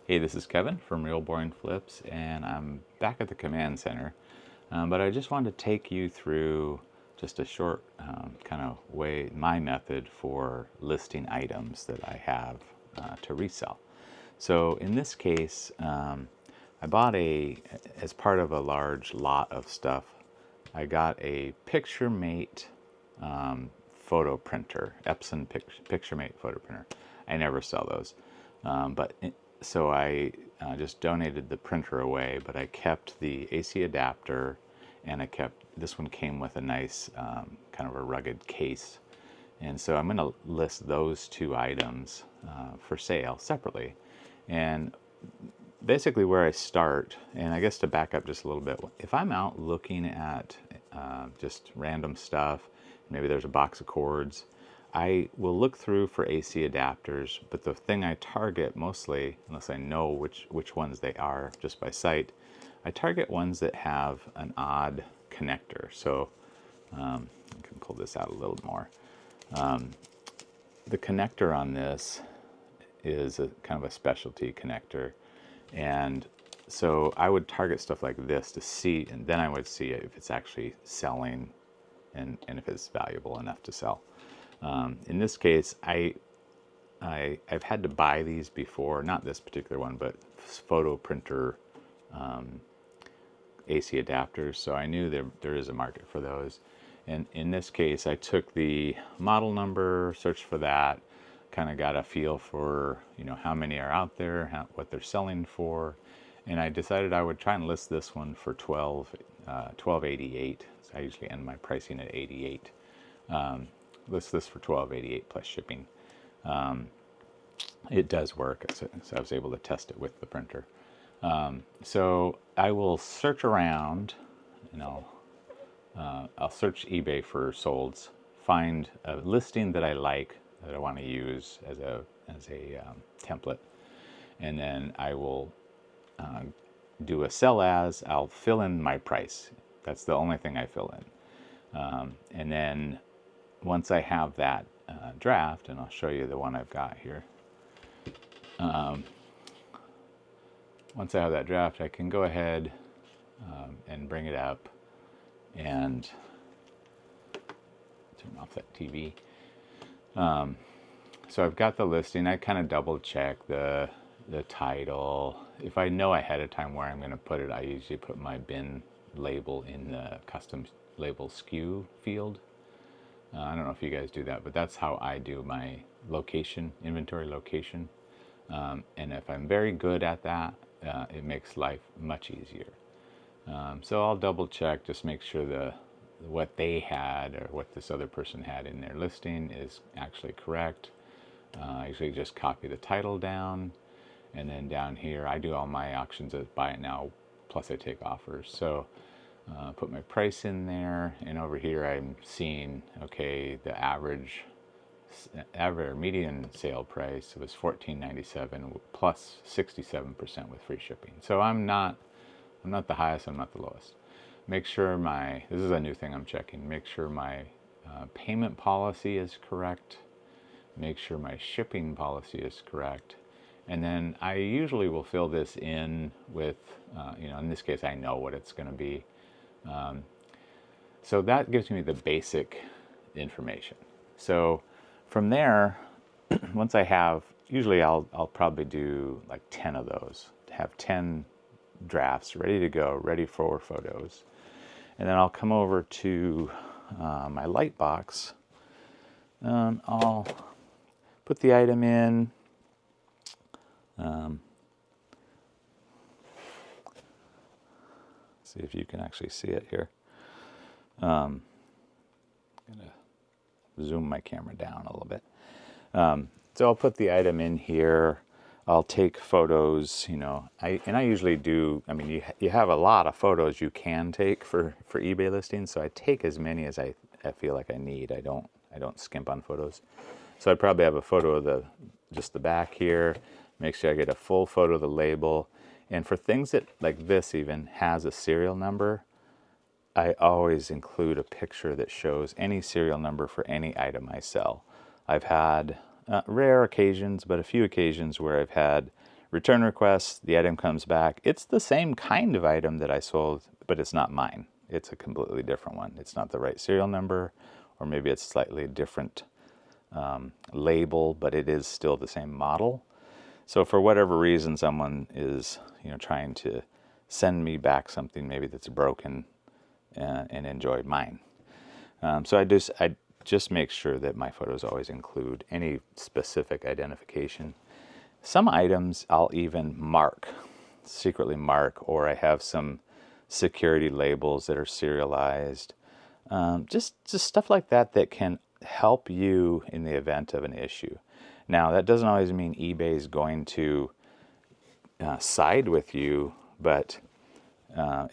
Hey, this is Kevin from Real Boring Flips, and I'm back at the command center. But I just wanted to take you through just a short kind of way, my method for listing items that I have to resell. So in this case, I bought as part of a large lot of stuff, I got a PictureMate photo printer, Epson PictureMate photo printer. I never sell those, so I just donated the printer away, but I kept the AC adapter, and I kept this one came with a nice kind of a rugged case, and so I'm going to list those two items for sale separately, and basically where I start, and I guess to back up just a little bit, if I'm out looking at just random stuff, maybe there's a box of cords, I will look through for AC adapters, but the thing I target mostly, unless I know which ones they are just by sight, I target ones that have an odd connector. So I can pull this out a little more. The connector on this is a kind of a specialty connector, and so I would target stuff like this to see, and then I would see if it's actually selling and if it's valuable enough to sell. In this case, I've had to buy these before, not this particular one, but photo printer AC adapters, so I knew there is a market for those. And in this case, I took the model number, searched for that, kind of got a feel for how many are out there, what they're selling for, and I decided I would try and list this one for 1288. So I usually end my pricing at 88. List this for 1288 plus shipping. It does work, so I was able to test it with the printer. So I will search around, and I'll search eBay for solds, find a listing that I like that I want to use as a template, and then I will do a sell as. I'll fill in my price. That's the only thing I fill in, and then once I have that draft, and I'll show you the one I've got here. Once I have that draft, I can go ahead and bring it up and turn off that TV. So I've got the listing. I kind of double check the title. If I know ahead of time where I'm going to put it, I usually put my bin label in the custom label SKU field. I don't know if you guys do that, but that's how I do my location, inventory location. And if I'm very good at that, it makes life much easier. So I'll double check, just make sure what they had or what this other person had in their listing is actually correct. I usually just copy the title down, and then down here I do all my auctions as buy it now, plus I take offers. So put my price in there, and over here I'm seeing, okay, the average median sale price was $14.97 plus 67% with free shipping. So I'm not the highest, I'm not the lowest. Make sure this is a new thing I'm checking, make sure my payment policy is correct, make sure my shipping policy is correct, and then I usually will fill this in with, in this case I know what it's going to be. So that gives me the basic information. So from there, once I have, usually I'll probably do like 10 of those, have 10 drafts ready to go, ready for photos. And then I'll come over to my light box. I'll put the item in. See if you can actually see it here. I'm gonna zoom my camera down a little bit. So I'll put the item in here. I'll take photos, I usually do, you have a lot of photos you can take for eBay listings, so I take as many as I feel like I need. I don't skimp on photos. So I'd probably have a photo of just the back here, make sure I get a full photo of the label. And for things that, like this even, has a serial number, I always include a picture that shows any serial number for any item I sell. I've had rare occasions, but a few occasions where I've had return request, the item comes back. It's the same kind of item that I sold, but it's not mine. It's a completely different one. It's not the right serial number, or maybe it's slightly different label, but it is still the same model. So for whatever reason, someone is, trying to send me back something maybe that's broken and enjoy mine. So I just make sure that my photos always include any specific identification. Some items I'll even secretly mark, or I have some security labels that are serialized. Just stuff like that that can help you in the event of an issue. Now, that doesn't always mean eBay is going to side with you, but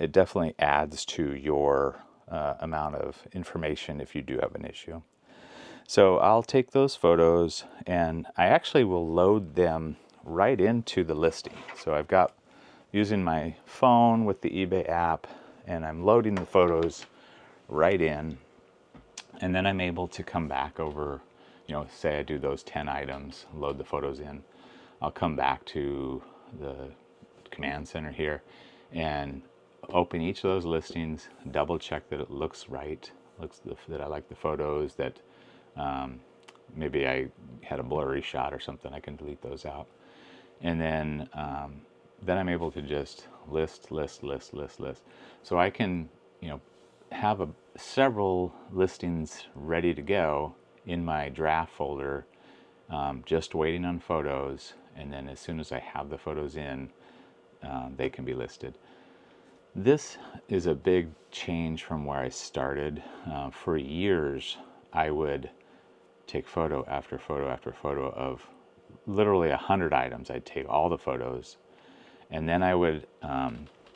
it definitely adds to your amount of information if you do have an issue. So I'll take those photos and I actually will load them right into the listing. So I've got using my phone with the eBay app, and I'm loading the photos right in, and then I'm able to come back over, say I do those 10 items, load the photos in. I'll come back to the command center here and open each of those listings, double check that it looks right, that I like the photos, that maybe I had a blurry shot or something, I can delete those out. And then I'm able to just list. So I can, have several listings ready to go in my draft folder, just waiting on photos. And then as soon as I have the photos in, they can be listed. This is a big change from where I started. For years, I would take photo after photo after photo of literally 100 items. I'd take all the photos, and then I would,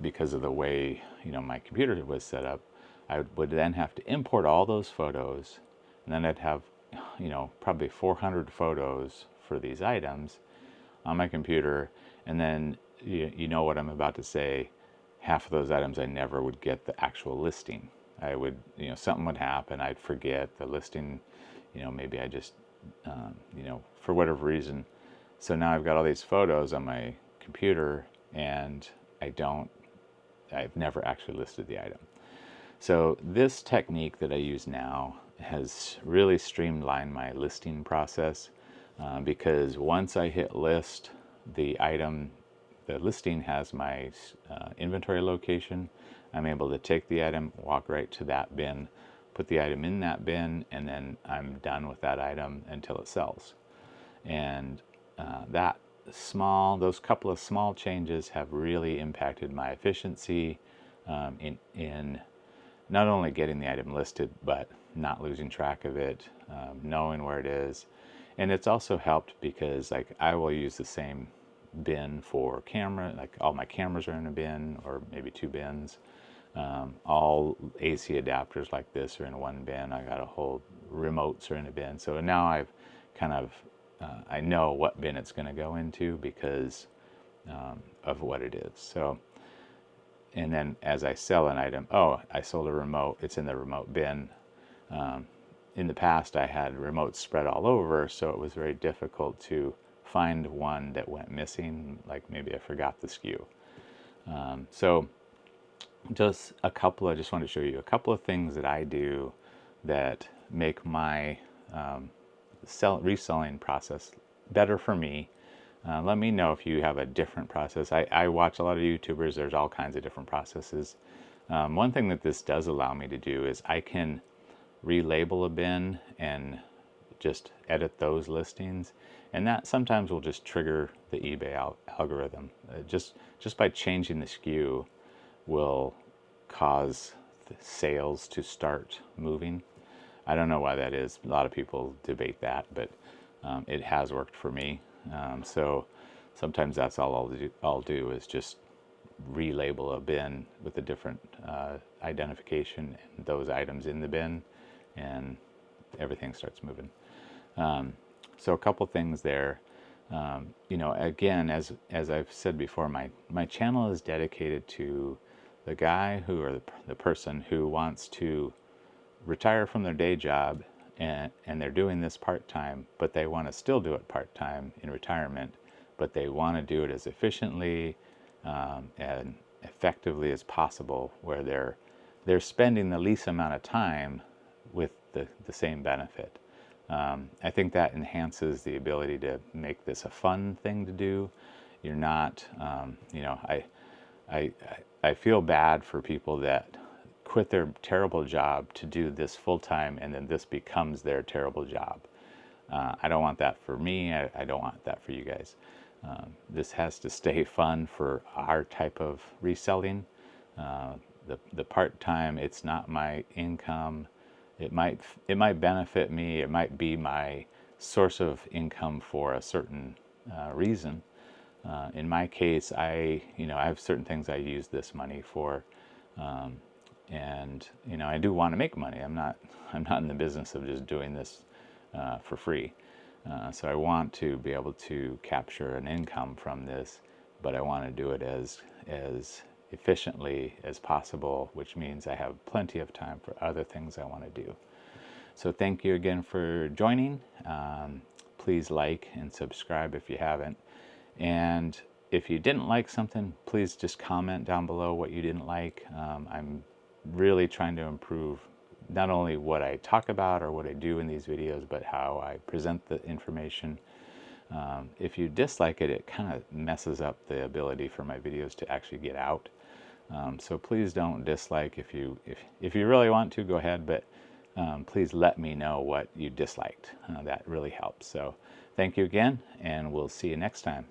because of the way my computer was set up, I would then have to import all those photos, and then I'd have probably 400 photos for these items on my computer, and then you know what I'm about to say. Half of those items I never would get the actual listing. I would, something would happen, I'd forget the listing, maybe I just, for whatever reason. So now I've got all these photos on my computer, and I've never actually listed the item. So this technique that I use now has really streamlined my listing process, because once I hit list, the listing has my inventory location. I'm able to take the item, walk right to that bin, put the item in that bin, and then I'm done with that item until it sells. And those couple of small changes have really impacted my efficiency in not only getting the item listed, but not losing track of it, knowing where it is. And it's also helped because I will use the same bin for camera, like all my cameras are in a bin, or maybe two bins. All AC adapters like this are in one bin. I got a whole remotes are in a bin. So now I've kind of I know what bin it's going to go into because of what it is. So, and then as I sell an item, I sold a remote, it's in the remote bin. In the past, I had remotes spread all over, so it was very difficult to find one that went missing, like maybe I forgot the SKU. So I just want to show you a couple of things that I do that make my reselling process better for me. Let me know if you have a different process. I watch a lot of YouTubers. There's all kinds of different processes. One thing that this does allow me to do is I can relabel a bin and just edit those listings, and that sometimes will just trigger the eBay algorithm. Just by changing the SKU will cause the sales to start moving. I don't know why that is. A lot of people debate that, but it has worked for me. So sometimes that's all I'll do is just relabel a bin with a different identification and those items in the bin, and everything starts moving. So a couple things there. Again, as I've said before, my channel is dedicated to the guy or the person who wants to retire from their day job, and they're doing this part-time, but they want to still do it part-time in retirement, but they want to do it as efficiently and effectively as possible, where they're spending the least amount of time with the same benefit. I think that enhances the ability to make this a fun thing to do. You're not, I, I feel bad for people that quit their terrible job to do this full time, and then this becomes their terrible job. I don't want that for me. I don't want that for you guys. This has to stay fun for our type of reselling. The part-time, it's not my income. It might benefit me. It might be my source of income for a certain reason. In my case, I have certain things I use this money for, and I do want to make money. I'm not in the business of just doing this for free. So I want to be able to capture an income from this, but I want to do it as efficiently as possible, which means I have plenty of time for other things I want to do. So thank you again for joining. Please like and subscribe if you haven't. And if you didn't like something, please just comment down below what you didn't like. I'm really trying to improve not only what I talk about or what I do in these videos, but how I present the information. If you dislike it, it kind of messes up the ability for my videos to actually get out. So please don't dislike. If you really want to, go ahead, but please let me know what you disliked. That really helps. So thank you again, and we'll see you next time.